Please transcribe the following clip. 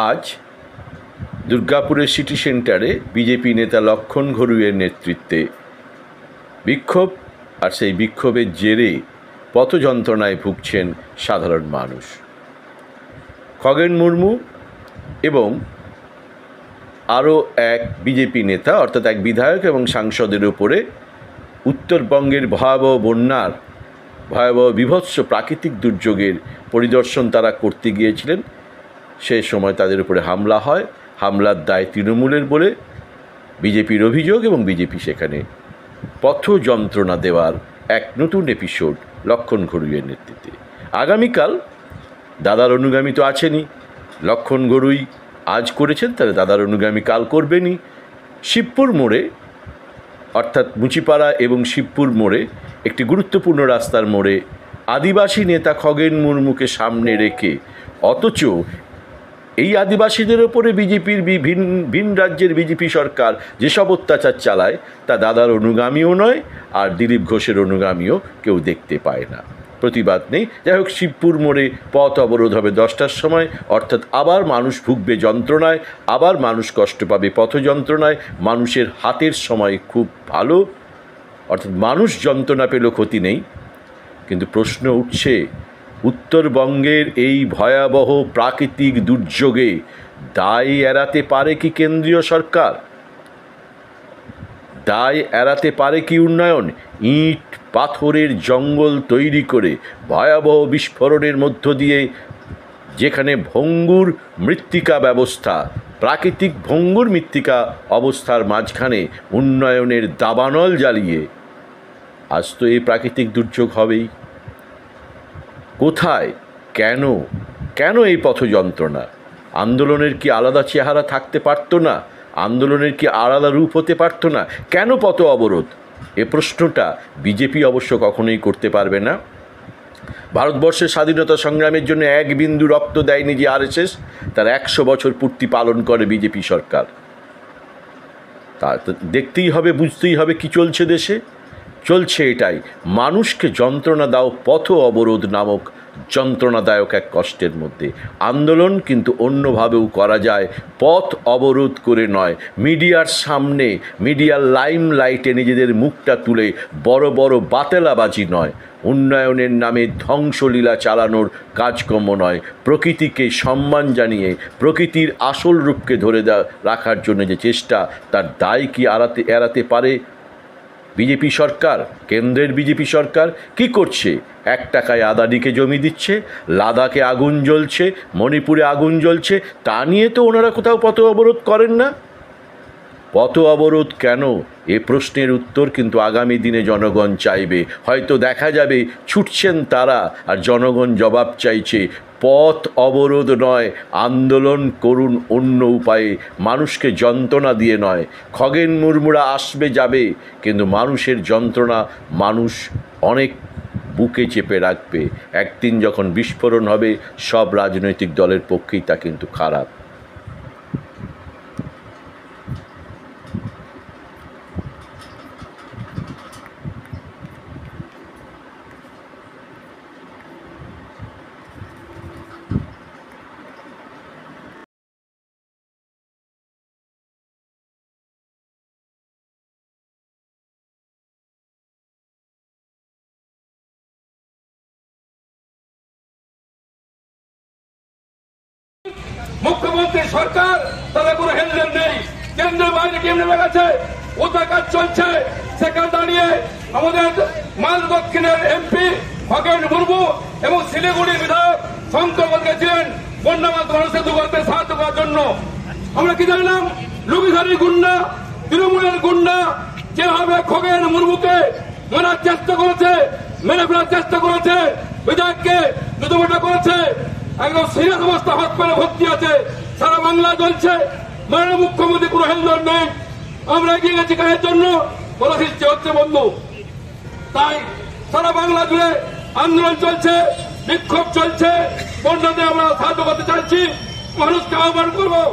আজ দুর্গাপুরের সিটি সেন্টারে বিজেপি নেতা লক্ষণ ঘড়ুইয়ের নেতৃত্বে বিক্ষোভ, আর সেই বিক্ষোভের জেরে পথযন্ত্রণায় ভুগছেন সাধারণ মানুষ। খগেন মুর্মু এবং আরও এক বিজেপি নেতা অর্থাৎ এক বিধায়ক এবং সাংসদের উপরে উত্তরবঙ্গের ভয়াবহ বন্যার ভয়াবহ বিভৎস প্রাকৃতিক দুর্যোগের পরিদর্শন তারা করতে গিয়েছিলেন। সে সময় তাদের উপরে হামলা হয়। হামলার দায় তৃণমূলের বলে বিজেপির অভিযোগ, এবং বিজেপি সেখানে পথ যন্ত্রণা দেওয়ার এক নতুন এপিসোড লক্ষণ ঘড়ুইয়ের নেতৃত্বে। আগামীকাল দাদার অনুগামী তো আছেনই, লক্ষণ ঘড়ুই আজ করেছেন, তাহলে দাদার অনুগামী কাল করবেনই। শিবপুর মোড়ে অর্থাৎ মুচিপাড়া এবং শিবপুর মোড়ে একটি গুরুত্বপূর্ণ রাস্তার মোড়ে আদিবাসী নেতা খগেন মুর্মুকে সামনে রেখে, অথচ এই আদিবাসীদের ওপরে বিজেপির ভিন রাজ্যের বিজেপি সরকার যেসব অত্যাচার চালায় তা দাদার অনুগামীও নয়, আর দিলীপ ঘোষের অনুগামীও কেউ দেখতে পায় না, প্রতিবাদ নেই। যাই হোক, শিবপুর মোড়ে পথ অবরোধ হবে 10টার সময়, অর্থাৎ আবার মানুষ ভুগবে যন্ত্রণায়, আবার মানুষ কষ্ট পাবে পথ যন্ত্রণায়। মানুষের হাতের সময় খুব ভালো, অর্থাৎ মানুষ যন্ত্রণা পেল, ক্ষতি নেই। কিন্তু প্রশ্ন উঠছে, উত্তরবঙ্গের এই ভয়াবহ প্রাকৃতিক দুর্যোগে দায় এড়াতে পারে কি কেন্দ্রীয় সরকার? দায় এড়াতে পারে কি উন্নয়ন? ইট পাথরের জঙ্গল তৈরি করে ভয়াবহ বিস্ফোরণের মধ্য দিয়ে, যেখানে ভঙ্গুর মৃত্তিকা ব্যবস্থা, প্রাকৃতিক ভঙ্গুর মৃত্তিকা অবস্থার মাঝখানে উন্নয়নের দাবানল জ্বালিয়ে আজ তো এই প্রাকৃতিক দুর্যোগ হবেই। কোথায়, কেন এই পথ যন্ত্রণা? আন্দোলনের কি আলাদা চেহারা থাকতে পারত না? আন্দোলনের কি আলাদা রূপ হতে পারত না? কেন পথ অবরোধ? এ প্রশ্নটা বিজেপি অবশ্য কখনোই করতে পারবে না। ভারতবর্ষের স্বাধীনতা সংগ্রামের জন্য এক বিন্দু রক্ত দেয়নি যে আরএসএস, তার 100 বছর পূর্তি পালন করে বিজেপি সরকার। তা দেখতেই হবে, বুঝতেই হবে কি চলছে দেশে। চলছে এটাই, মানুষকে যন্ত্রণা দাও পথ অবরোধ নামক যন্ত্রণাদায়ক এক কষ্টের মধ্যে। আন্দোলন কিন্তু অন্যভাবেও করা যায়, পথ অবরোধ করে নয়। মিডিয়ার সামনে, মিডিয়ার লাইমলাইটে নিজেদের মুখটা তুলে বড় বড় বাতেলাবাজি নয়, উন্নয়নের নামে ধ্বংসলীলা চালানোর কাজকর্ম নয়, প্রকৃতিকে সম্মান জানিয়ে প্রকৃতির আসল রূপকে ধরে রাখার জন্য যে চেষ্টা, তার দায় কি এড়াতে পারে বিজেপি সরকার? কেন্দ্রের বিজেপি সরকার কি করছে? 1 টাকায় আদানিকে জমি দিচ্ছে, লাদাখে আগুন জ্বলছে, মণিপুরে আগুন জ্বলছে, তা নিয়ে তো ওনারা কোথাও পথ অবরোধ করেন না। পথ অবরোধ কেন, এ প্রশ্নের উত্তর কিন্তু আগামী দিনে জনগণ চাইবে। হয়তো দেখা যাবে ছুটছেন তারা, আর জনগণ জবাব চাইছে। পথ অবরোধ নয়, আন্দোলন করুন অন্য উপায়ে, মানুষকে যন্ত্রণা দিয়ে নয়। খগেন মুর্মুরা আসবে যাবে, কিন্তু মানুষের যন্ত্রণা মানুষ অনেক বুকে চেপে রাখবে। একদিন যখন বিস্ফোরণ হবে, সব রাজনৈতিক দলের পক্ষেই তা কিন্তু খারাপ। মুখ্যমন্ত্রী সরকার, তাদের কোনো হেলদোল নেই। কেন্দ্রের বাইরে কেমন লাগাচ্ছে, ওদের কাজ চলছে। সেখানে দাঁড়িয়ে আমাদের মাল দক্ষিণের এমপি খগেন মুর্মু এবং শিলিগুড়ির বিধায়ক শঙ্কর গেছিলেন বন্যাবাদ মানুষের দুর্গতে সাহায্য করার জন্য। আমরা কি জানলাম, লুবিধারী গুন্ডা, তৃণমূলের গুন্ডা যেভাবে খগেন মুর্মুকে মারার চেষ্টা করেছে, মেরে ফেলার চেষ্টা করেছে, বিধায়ককে দুটোটা করেছে, একদম সিরিয়াস অবস্থা, হাসপাতালে ভর্তি আছে, সারা বাংলা চলছে। মাননীয় মুখ্যমন্ত্রী কোনো হেলদোল নেই। আমরা এগিয়ে গেছি কাজের জন্য, বলা সৃষ্টি হচ্ছে বন্ধু। তাই সারা বাংলা জুড়ে আন্দোলন চলছে, বিক্ষোভ চলছে, বন্যাতে আমরা সাহায্য করতে চাইছি, মানুষকে আহ্বান করবো।